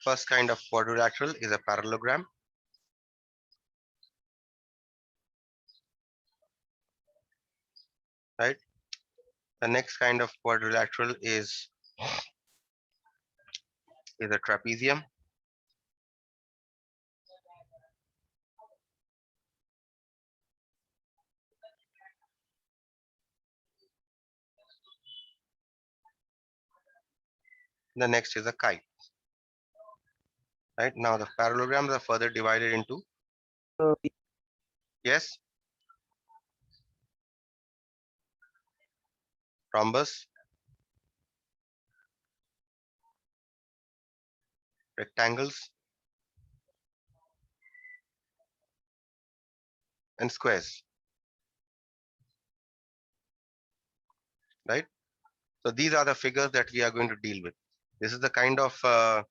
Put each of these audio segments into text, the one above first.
first kind of quadrilateral is a parallelogram. Right. The next kind of quadrilateral is a trapezium. The next is a kite. Right. Now the parallelograms are further divided into, yes, rhombus, rectangles, and squares. Right. So these are the figures that we are going to deal with. This is the kind of of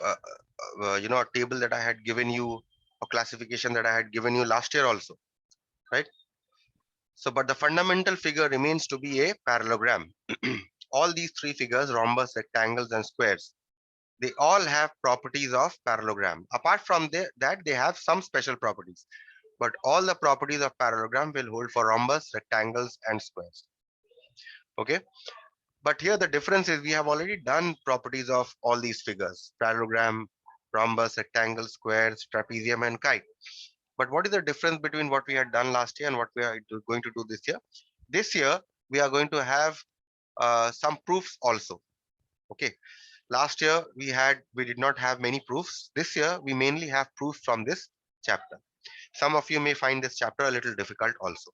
uh, a table that I had given you, a classification that I had given you last year also, right? So, but the fundamental figure remains to be a parallelogram. All these three figures, rhombus, rectangles, and squares, they all have properties of parallelogram. Apart from that, they have some special properties, but all the properties of parallelogram will hold for rhombus, rectangles, and squares. Okay. But here the difference is we have already done properties of all these figures: parallelogram, rhombus, rectangle, squares, trapezium, and kite. But what is the difference between what we had done last year and what we are going to do this year? This year, we are going to have some proofs also. Okay. Last year, we did not have many proofs. This year, we mainly have proofs from this chapter. Some of you may find this chapter a little difficult also.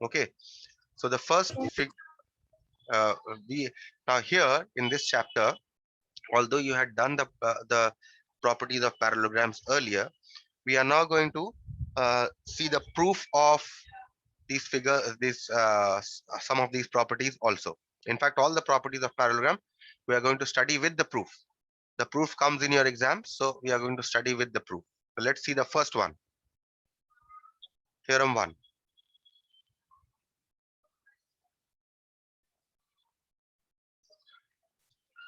Okay. So the first we now here in this chapter, although you had done the properties of parallelograms earlier, we are now going to see the proof of these some of these properties also. In fact, all the properties of parallelogram we are going to study with the proof. The proof comes in your exam, so we are going to study with the proof. So let's see the first one. Theorem 1.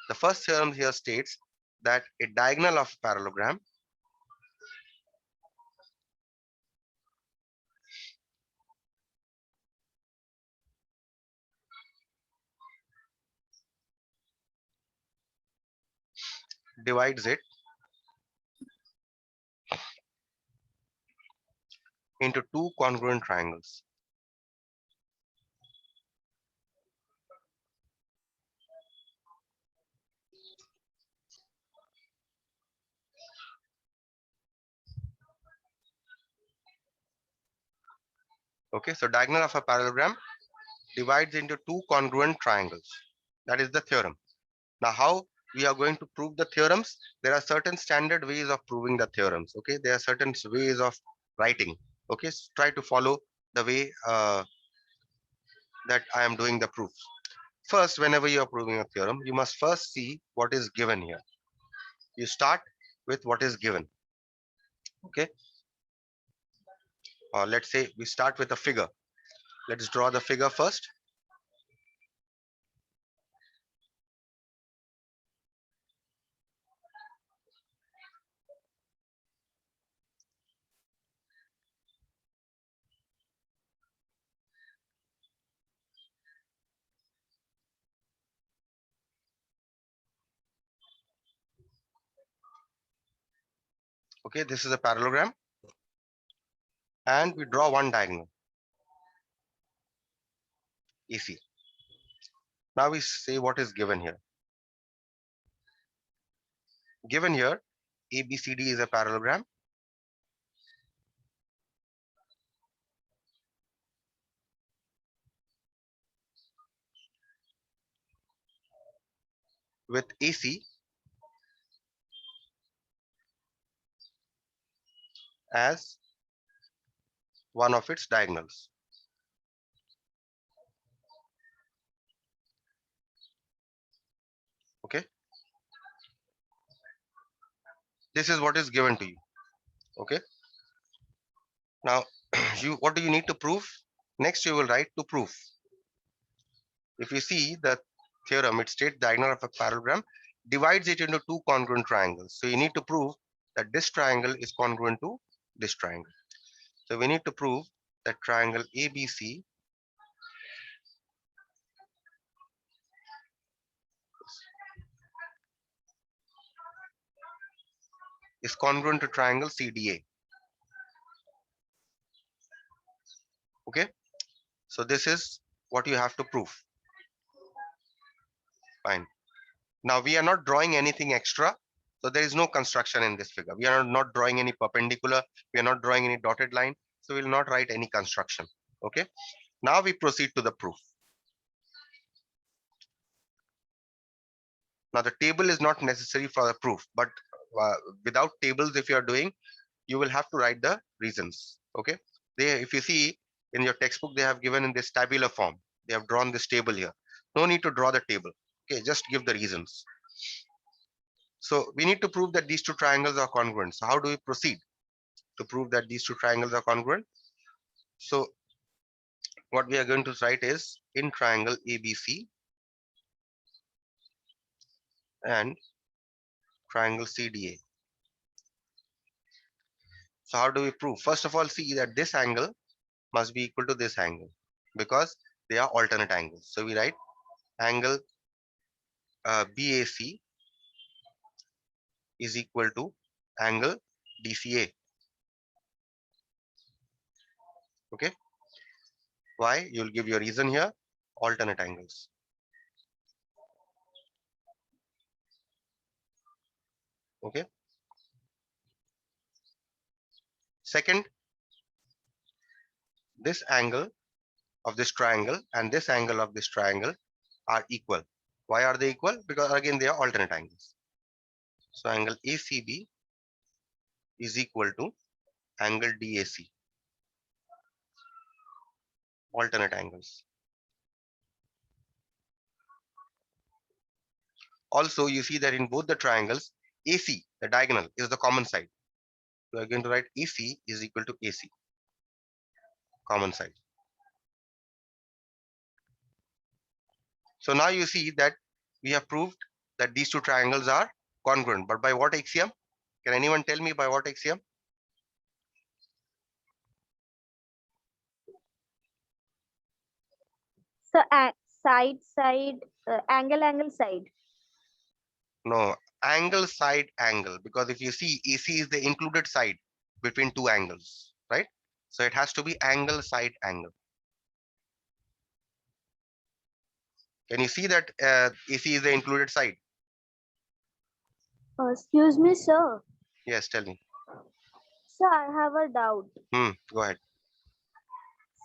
The first theorem here states that a diagonal of a parallelogram divides it into two congruent triangles. Okay, so diagonal of a parallelogram divides into two congruent triangles. That is the theorem. Now, how we are going to prove the theorems? There are certain standard ways of proving the theorems. Okay, there are certain ways of writing. Okay, so try to follow the way that I am doing the proof. First, whenever you are proving a theorem, you must first see what is given here. You start with what is given. Okay, or let's say we start with a figure. Let's draw the figure first. Okay, this is a parallelogram, and we draw one diagonal, AC. Now we say what is given here. Given here, ABCD is a parallelogram. With AC as one of its diagonals. Okay. This is what is given to you. Okay. Now, what do you need to prove? Next, you will write to prove. If you see the theorem, it states diagonal of a parallelogram divides it into two congruent triangles. So you need to prove that this triangle is congruent to this triangle. So we need to prove that triangle ABC is congruent to triangle CDA. Okay, so this is what you have to prove. Fine. Now we are not drawing anything extra. So there is no construction in this figure. We are not drawing any perpendicular. We are not drawing any dotted line. So we will not write any construction. Okay. Now we proceed to the proof. Now the table is not necessary for the proof, but without tables, if you are doing, you will have to write the reasons. Okay. If you see in your textbook, they have given in this tabular form. They have drawn this table here. No need to draw the table. Okay. Just give the reasons. So we need to prove that these two triangles are congruent. So how do we proceed to prove that these two triangles are congruent? So what we are going to write is in triangle ABC and triangle CDA. So how do we prove? First of all, see that this angle must be equal to this angle because they are alternate angles. So we write angle BAC is equal to angle DCA. Okay. Why? You'll give your reason here, alternate angles. Okay. Second, this angle of this triangle and this angle of this triangle are equal. Why are they equal? Because again, they are alternate angles. So angle ACB is equal to angle DAC, alternate angles. Also, you see that in both the triangles, AC, the diagonal, is the common side. We are going to write AC is equal to AC, common side. So now you see that we have proved that these two triangles are congruent. But by what axiom? Can anyone tell me by what axiom? So angle side. No, angle side angle. Because if you see, AC is the included side between two angles, right? So it has to be angle side angle. Can you see that AC is the included side? Excuse me, sir. Yes, tell me. Sir, I have a doubt. Go ahead.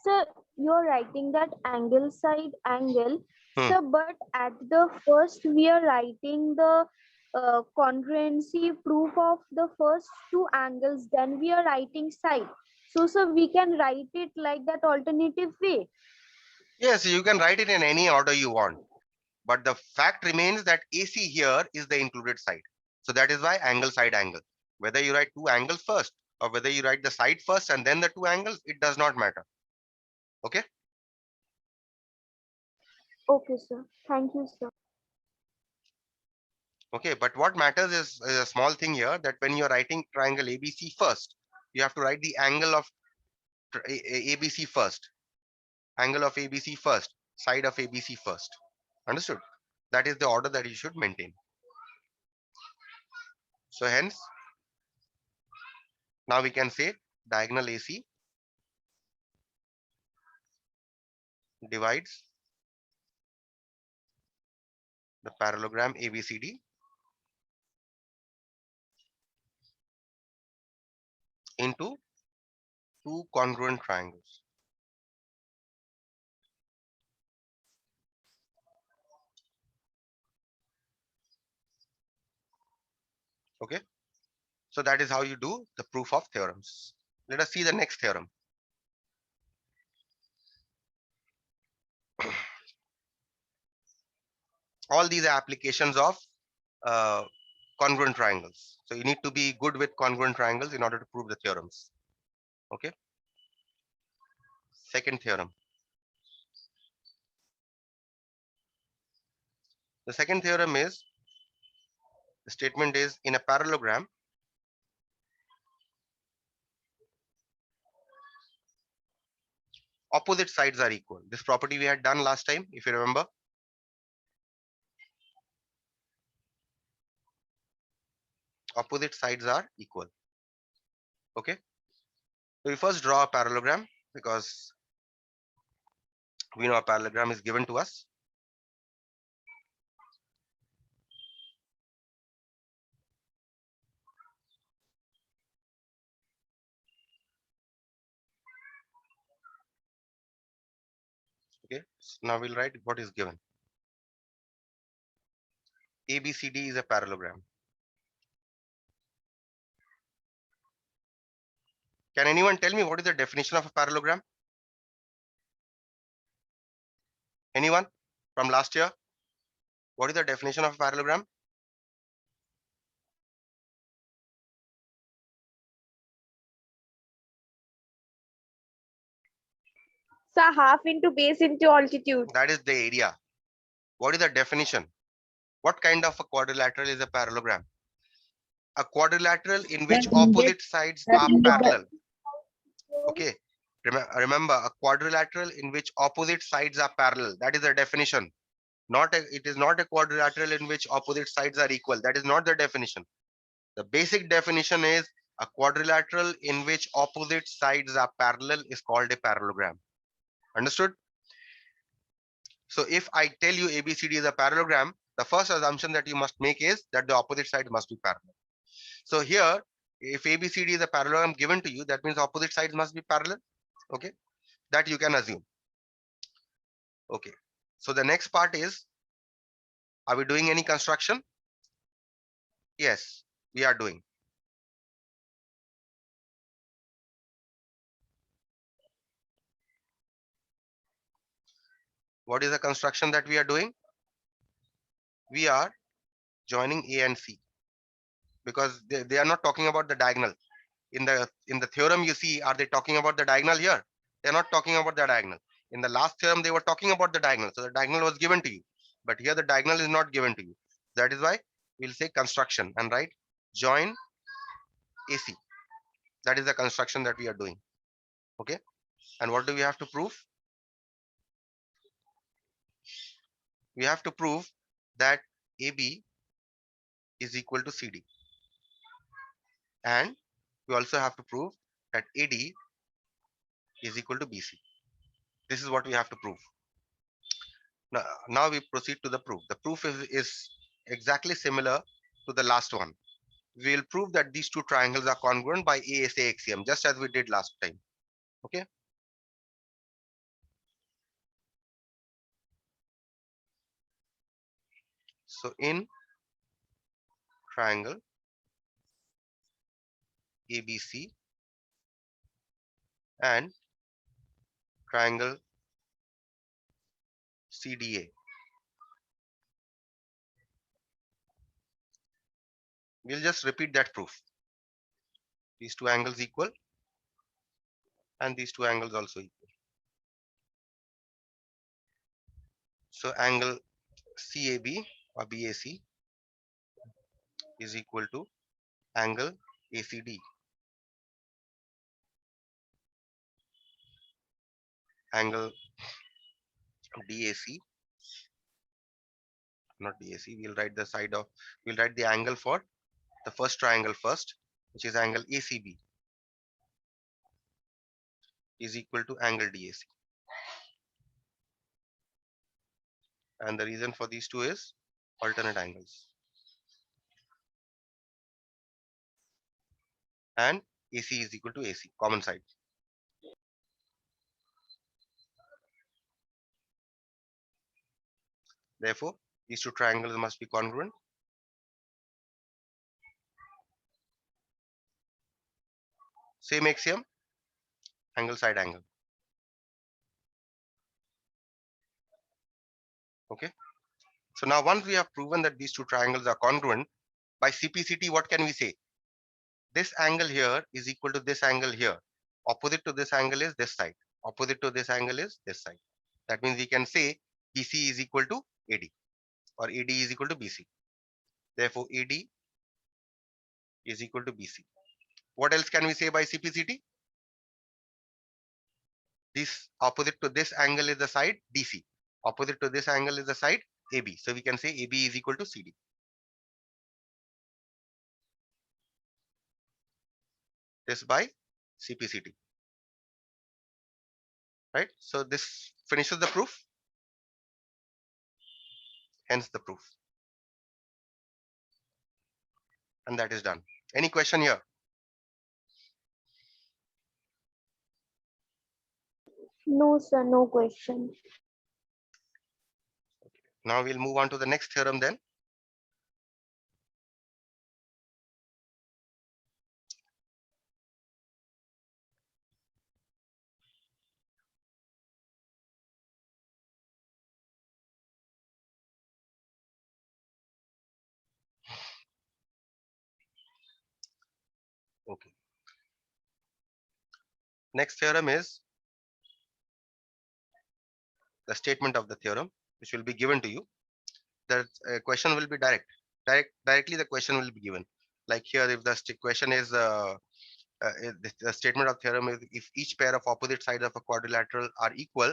Sir, you're writing that angle side angle. Hmm. Sir, but at the first we are writing the congruency proof of the first two angles. Then we are writing side. So, sir, we can write it like that alternative way. Yes, you can write it in any order you want. But the fact remains that AC here is the included side. So that is why angle side angle. Whether you write two angles first or whether you write the side first and then the two angles, it does not matter. Okay. Okay, sir. Thank you, sir. Okay. But what matters is a small thing here that when you're writing triangle ABC first, you have to write the angle of ABC first, angle of ABC first, side of ABC first. Understood? That is the order that you should maintain. So hence, now we can say diagonal AC divides the parallelogram ABCD into two congruent triangles. Okay. So that is how you do the proof of theorems. Let us see the next theorem. All these are applications of uh, congruent triangles. So you need to be good with congruent triangles in order to prove the theorems. Okay. second theorem. The second theorem is, the statement is, in a parallelogram, opposite sides are equal. This property we had done last time, if you remember. Opposite sides are equal. Okay. So we first draw a parallelogram because we know a parallelogram is given to us. Okay. So now we'll write what is given. ABCD is a parallelogram. Can anyone tell me what is the definition of a parallelogram? Anyone from last year? What is the definition of a parallelogram? So half into base into altitude. That is the area. What is the definition? What kind of a quadrilateral is a parallelogram? A quadrilateral in which opposite sides are parallel. Okay. Remember, a quadrilateral in which opposite sides are parallel. That is the definition. It is not a quadrilateral in which opposite sides are equal. That is not the definition. The basic definition is a quadrilateral in which opposite sides are parallel is called a parallelogram. Understood? So if I tell you ABCD is a parallelogram, the first assumption that you must make is that the opposite side must be parallel. So here, if ABCD is a parallelogram given to you, that means opposite sides must be parallel. Okay, that you can assume. Okay, so the next part is, are we doing any construction? Yes, we are doing. What is the construction that we are doing? We are joining A and C because they are not talking about the diagonal. In the theorem, you see, are they talking about the diagonal here? They're not talking about the diagonal. In the last theorem, they were talking about the diagonal. So the diagonal was given to you. But here the diagonal is not given to you. That is why we'll say construction and write join AC. That is the construction that we are doing. Okay. And what do we have to prove? We have to prove that AB is equal to CD. And we also have to prove that AD is equal to BC. This is what we have to prove. Now we proceed to the proof. The proof is exactly similar to the last one. We will prove that these two triangles are congruent by ASA axiom, just as we did last time. Okay. So in triangle ABC and triangle CDA, we'll just repeat that proof. These two angles equal and these two angles also equal. So angle CAB or BAC is equal to angle ACD. Angle DAC, not DAC, we'll write the angle for the first triangle first, which is angle ACB is equal to angle DAC. And the reason for these two is alternate angles. And AC is equal to AC, common side. Therefore, these two triangles must be congruent. Same axiom, angle side angle. Okay. So now once we have proven that these two triangles are congruent, by CPCT, what can we say? This angle here is equal to this angle here. Opposite to this angle is this side. Opposite to this angle is this side. That means we can say BC is equal to AD, or AD is equal to BC. Therefore, AD is equal to BC. What else can we say by CPCT? This opposite to this angle is the side DC. Opposite to this angle is the side AB. So we can say AB is equal to CD. This by CPCT. Right? So this finishes the proof. Hence the proof. And that is done. Any question here? No, sir, no question. Now we'll move on to the next theorem then. Okay. Next theorem is the statement of the theorem, which will be given to you. The question will be directly the question will be given. Like here, if the question is the statement of theorem is if each pair of opposite sides of a quadrilateral are equal,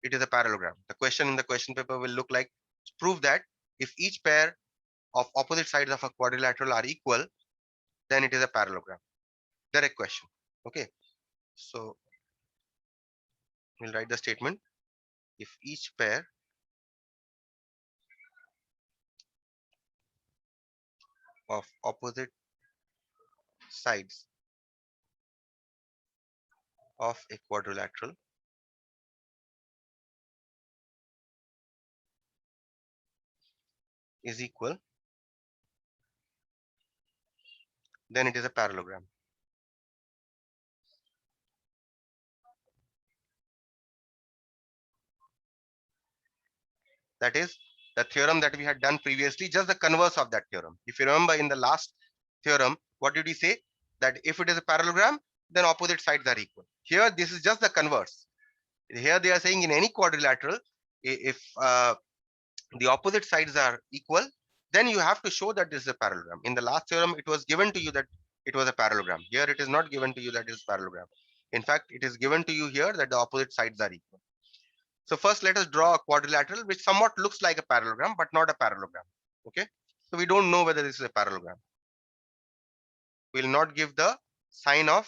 it is a parallelogram. The question in the question paper will look like prove that if each pair of opposite sides of a quadrilateral are equal, then it is a parallelogram. Direct question. Okay. So we'll write the statement. If each pair of opposite sides of a quadrilateral is equal, then it is a parallelogram. That is the theorem that we had done previously, just the converse of that theorem. If you remember in the last theorem, what did we say? That if it is a parallelogram, then opposite sides are equal. Here, this is just the converse. Here they are saying in any quadrilateral, if the opposite sides are equal, then you have to show that this is a parallelogram. In the last theorem, it was given to you that it was a parallelogram. Here, it is not given to you that it is parallelogram. In fact, it is given to you here that the opposite sides are equal. So first, let us draw a quadrilateral which somewhat looks like a parallelogram, but not a parallelogram. Okay. So we don't know whether this is a parallelogram. We will not give the sign of,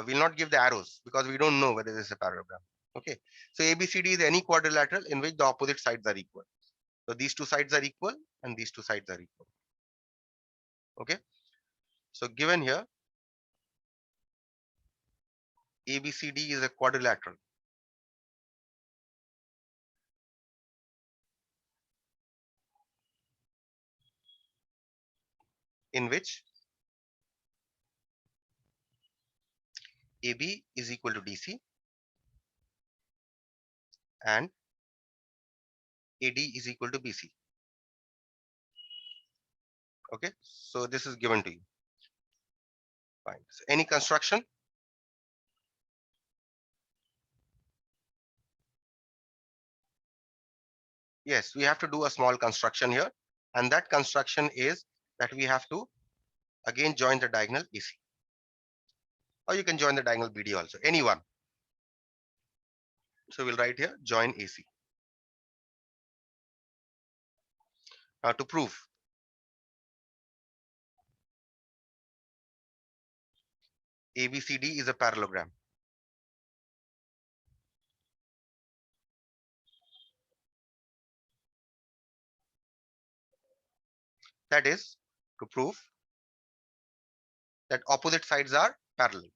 we will not give the arrows because we don't know whether this is a parallelogram. Okay. So ABCD is any quadrilateral in which the opposite sides are equal. So these two sides are equal and these two sides are equal. Okay. So given here, ABCD is a quadrilateral in which AB is equal to DC and AD is equal to BC. Okay. So this is given to you. Fine. So any construction? Yes, we have to do a small construction here. And that construction is that we have to again join the diagonal AC. Or you can join the diagonal BD also, any one. So we'll write here join AC. Now to prove ABCD is a parallelogram. That is to prove that opposite sides are parallel.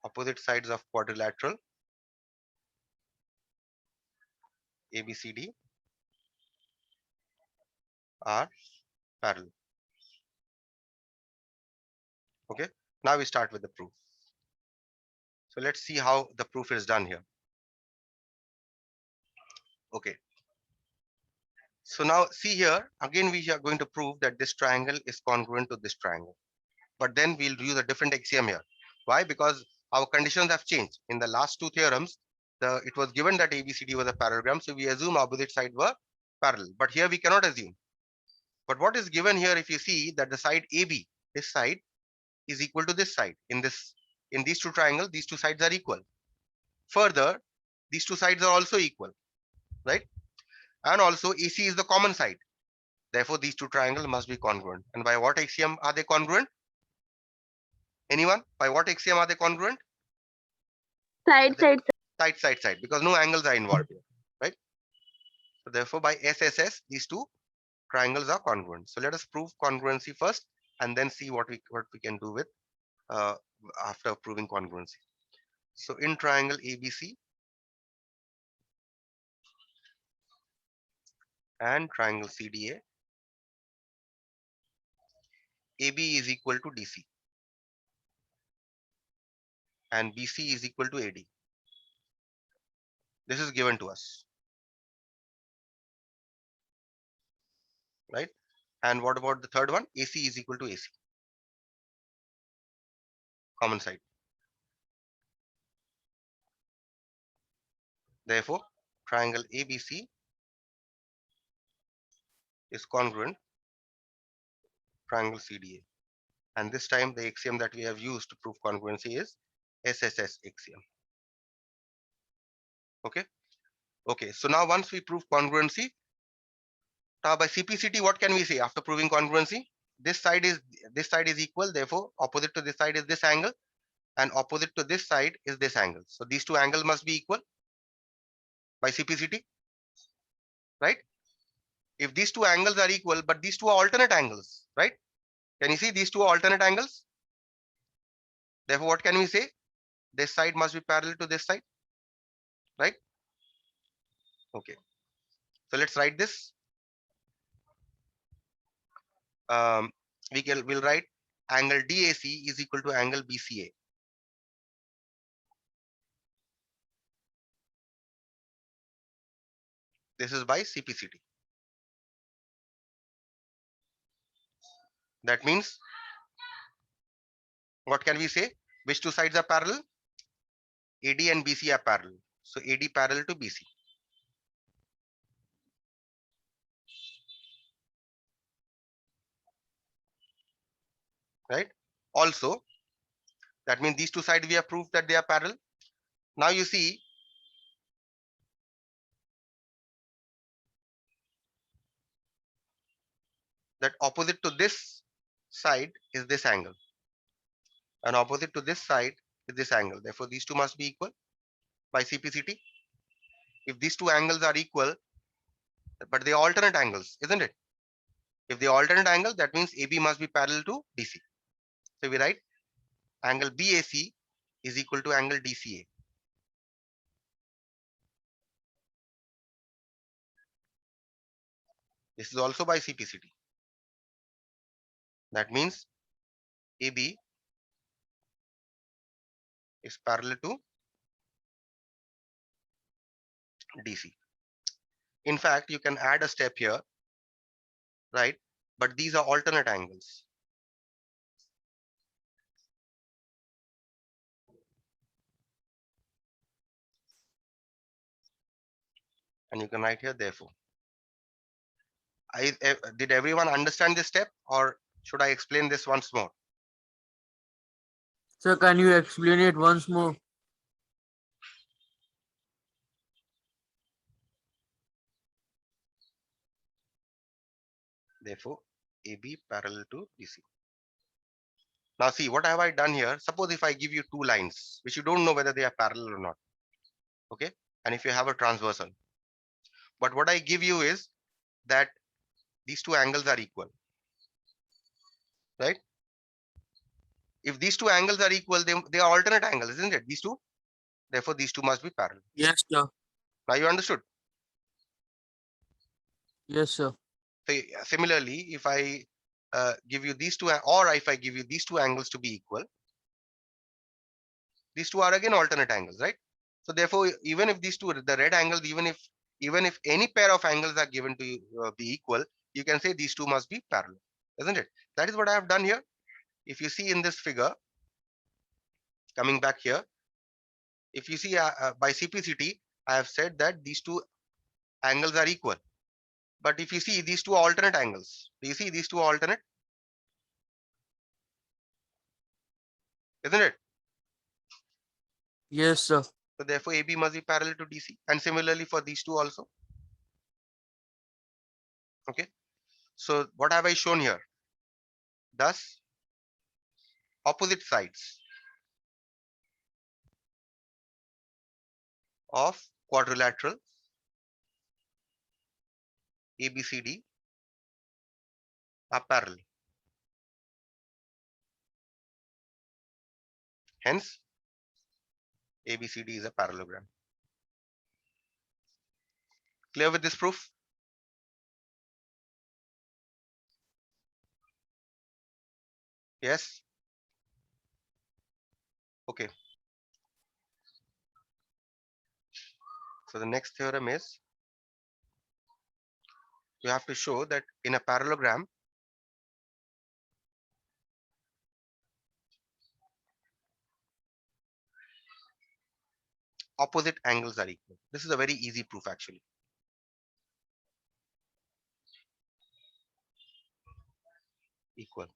Opposite sides of quadrilateral ABCD are parallel. Okay. Now we start with the proof. So let's see how the proof is done here. Okay. So now see here, again, we are going to prove that this triangle is congruent to this triangle. But then we'll use a different axiom here. Why? Because our conditions have changed. In the last two theorems, it was given that ABCD was a parallelogram, so we assume opposite sides were parallel. But here we cannot assume. But what is given here, if you see that the side AB, this side is equal to this side. In these two triangles, these two sides are equal. Further, these two sides are also equal, right? And also AC is the common side. Therefore, these two triangles must be congruent. And by what axiom are they congruent? Anyone? By what axiom are they congruent? Side, side, Side, because no angles are involved here, right? So therefore, by SSS, these two triangles are congruent. So let us prove congruency first, and then see what we can do with uh, after proving congruency. So in triangle ABC and triangle CDA, AB is equal to DC and BC is equal to AD. This is given to us, right? And what about the third one? AC is equal to AC, common side. Therefore, triangle ABC is congruent triangle CDA. And this time the axiom that we have used to prove congruency is SSS axiom. Okay. Okay. So now once we prove congruency, now by CPCT, what can we say after proving congruency? This side is equal. Therefore, opposite to this side is this angle, and opposite to this side is this angle. So these two angles must be equal by CPCT, right? If these two angles are equal, but these two are alternate angles, right? Can you see these two are alternate angles? Therefore, what can we say? This side must be parallel to this side, right? Okay. So let's write this. We'll write angle DAC is equal to angle BCA. This is by CPCT. That means, what can we say? Which two sides are parallel? AD and BC are parallel. So AD parallel to BC. Right? Also, that means these two sides we have proved that they are parallel. Now you see that opposite to this side is this angle, and opposite to this side is this angle. Therefore, these two must be equal by CPCT. If these two angles are equal, but they are alternate angles, isn't it? If they are alternate angles, that means AB must be parallel to DC. So we write angle BAC is equal to angle DCA. This is also by CPCT. That means AB is parallel to DC. In fact, you can add a step here, right? But these are alternate angles. And you can write here, therefore. Did everyone understand this step, or should I explain this once more? Sir, can you explain it once more? Therefore, AB parallel to DC. Now see, what have I done here? Suppose if I give you two lines, which you don't know whether they are parallel or not. Okay. And if you have a transversal. But what I give you is that these two angles are equal. Right? If these two angles are equal, they are alternate angles, isn't it? These two. Therefore, these two must be parallel. Yes, sir. Now you understood. Yes, sir. So similarly, if I give you these two, or if I give you these two angles to be equal, these two are again alternate angles, right? So therefore, even if these two, the red angles, even if Even if any pair of angles are given to you, be equal, you can say these two must be parallel, isn't it? That is what I have done here. If you see in this figure, coming back here, if you see by CPCT, I have said that these two angles are equal. But if you see these two alternate angles, do you see these two alternate? Isn't it? Yes, sir. So therefore AB must be parallel to DC. And similarly for these two also. Okay. So what have I shown here? Thus, opposite sides of quadrilateral ABCD are parallel. Hence, ABCD is a parallelogram. Clear with this proof? Yes. Okay. So the next theorem is, you have to show that in a parallelogram, opposite angles are equal. This is a very easy proof actually. Equal.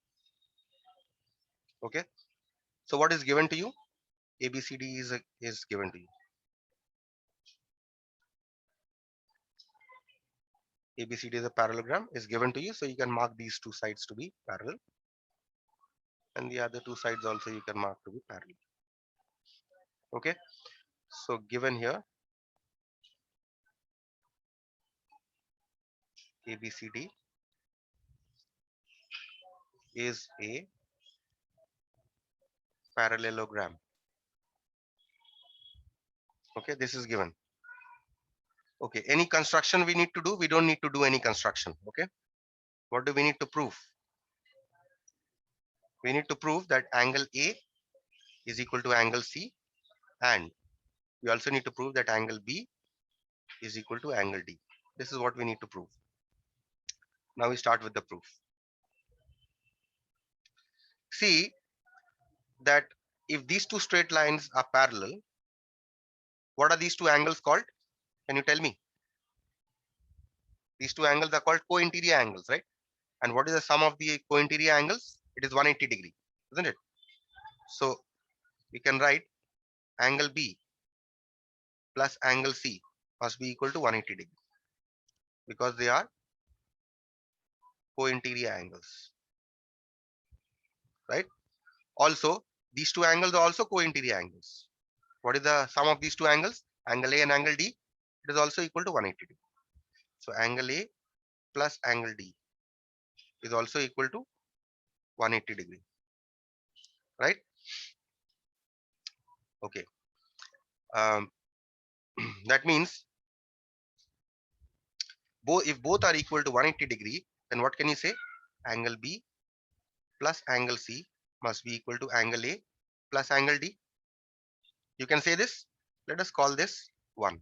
Okay. So what is given to you? ABCD is given to you. ABCD is a parallelogram is given to you. So you can mark these two sides to be parallel. And the other two sides also you can mark to be parallel. Okay. So given here, ABCD is a parallelogram. Okay, this is given. Okay, any construction we need to do? We don't need to do any construction. Okay, what do we need to prove? We need to prove that angle A is equal to angle C, and we also need to prove that angle B is equal to angle D. This is what we need to prove. Now we start with the proof. See that if these two straight lines are parallel, what are these two angles called? Can you tell me? These two angles are called co-interior angles, right? And what is the sum of the co-interior angles? It is 180 degree, isn't it? So we can write angle B plus angle C must be equal to 180 degree because they are co-interior angles, right? Also, these two angles are also co-interior angles. What is the sum of these two angles? Angle A and angle D. It is also equal to 180 degree. So angle A plus angle D is also equal to 180 degree, right? Okay. Um, that means if both are equal to 180 degree, then what can you say? Angle B plus angle C must be equal to angle A plus angle D. You can say this. Let us call this 1.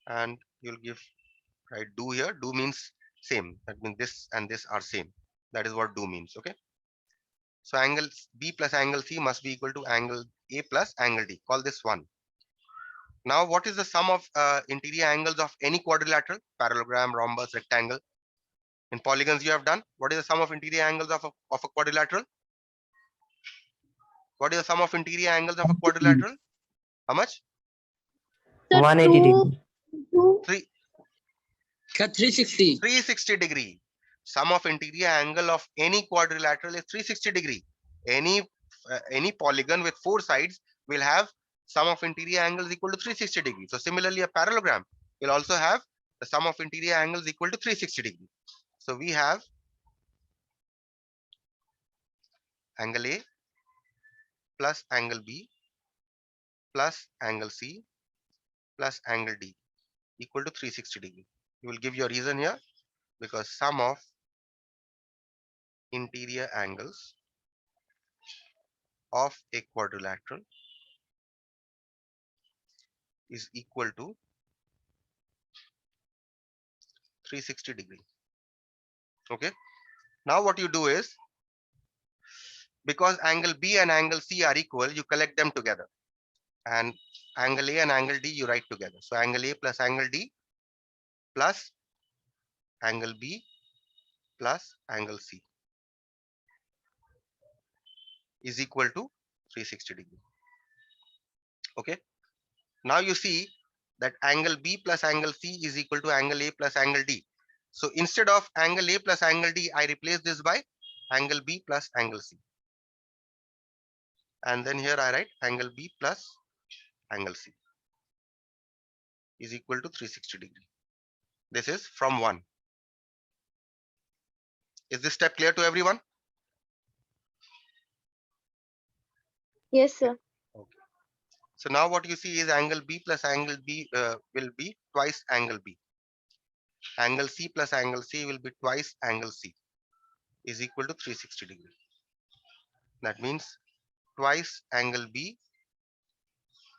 And you'll give, right, do here. Do means same. That means this and this are same. That is what do means. Okay. So angle B plus angle C must be equal to angle A plus angle D. Call this 1. Now, what is the sum of interior angles of any quadrilateral? Parallelogram, rhombus, rectangle. In polygons you have done. What is the sum of interior angles of a quadrilateral? What is the sum of interior angles of a quadrilateral? How much? So 180 degree. 3, 360. 360 degree. Sum of interior angle of any quadrilateral is 360 degree. Any polygon with 4 sides will have sum of interior angles equal to 360 degree. So similarly, a parallelogram will also have the sum of interior angles equal to 360 degree. So we have angle A plus angle B plus angle C plus angle D equal to 360 degree. You will give your reason here because sum of interior angles of a quadrilateral is equal to 360 degree. Okay. Now what you do is, because angle B and angle C are equal, you collect them together. And angle A and angle D you write together. So angle A plus angle D plus angle B plus angle C is equal to 360 degree. Okay. Now you see that angle B plus angle C is equal to angle A plus angle D. So instead of angle A plus angle D, I replace this by angle B plus angle C. And then here I write angle B plus angle C is equal to 360 degree. This is from 1. Is this step clear to everyone? Yes, sir. Okay. So now what you see is angle B plus angle B will be twice angle B. Angle C plus angle C will be twice angle C is equal to 360 degree. That means twice angle B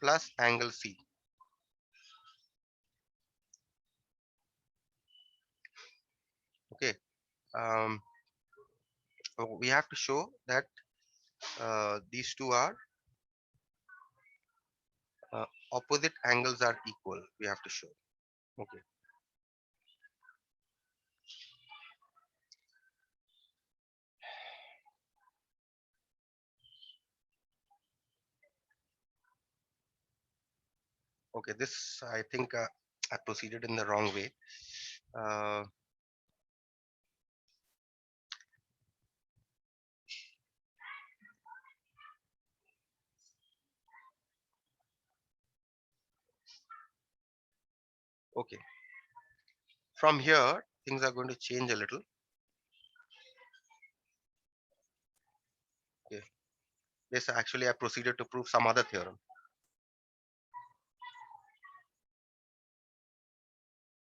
plus angle C. Okay. So we have to show that these two are opposite angles are equal. We have to show. Okay. Okay. This I think I proceeded in the wrong way. Uh, okay. From here, things are going to change a little. Okay. This actually I proceeded to prove some other theorem.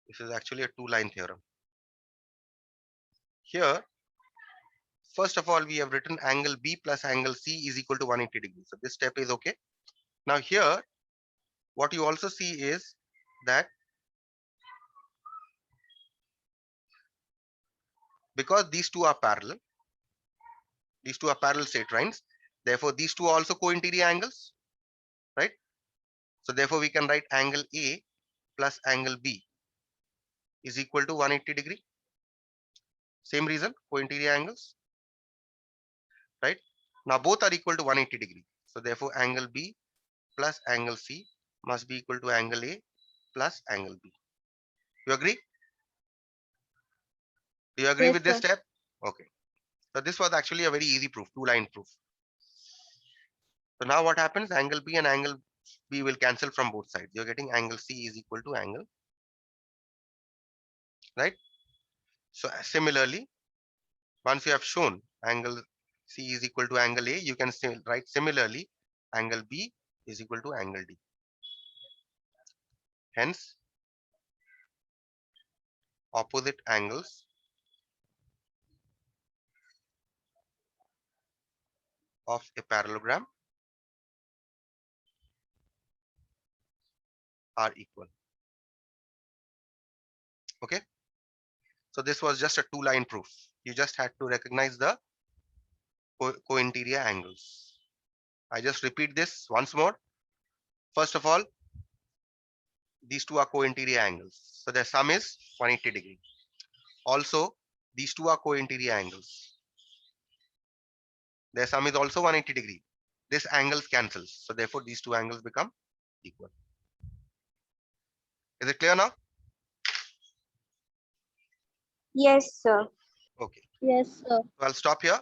This is actually a two-line theorem. Here, first of all, we have written angle B plus angle C is equal to 180 degrees. So this step is okay. Now here, what you also see is that because these two are parallel straight lines, therefore these two are also co-interior angles, right? So therefore we can write angle A plus angle B is equal to 180 degree. Same reason, co-interior angles, right? Now both are equal to 180 degree. So therefore angle B plus angle C must be equal to angle A plus angle B. You agree? Do you agree Yes, with this sir. step? Okay. So this was actually a very easy proof, two-line proof. So now what happens? Angle B and angle B will cancel from both sides. You're getting angle C is equal to angle, right? So similarly, once you have shown angle C is equal to angle A, you can write similarly angle B is equal to angle D. Hence, opposite angles of a parallelogram are equal. Okay. So this was just a two-line proof. You just had to recognize the co-interior angles. I just repeat this once more. First of all, these two are co-interior angles. So their sum is 180 degree. Also, these two are co-interior angles. Their sum is also 180 degree. This angles cancels. So therefore, these two angles become equal. Is it clear now? Yes, sir. Okay. Yes, sir. So I'll stop here.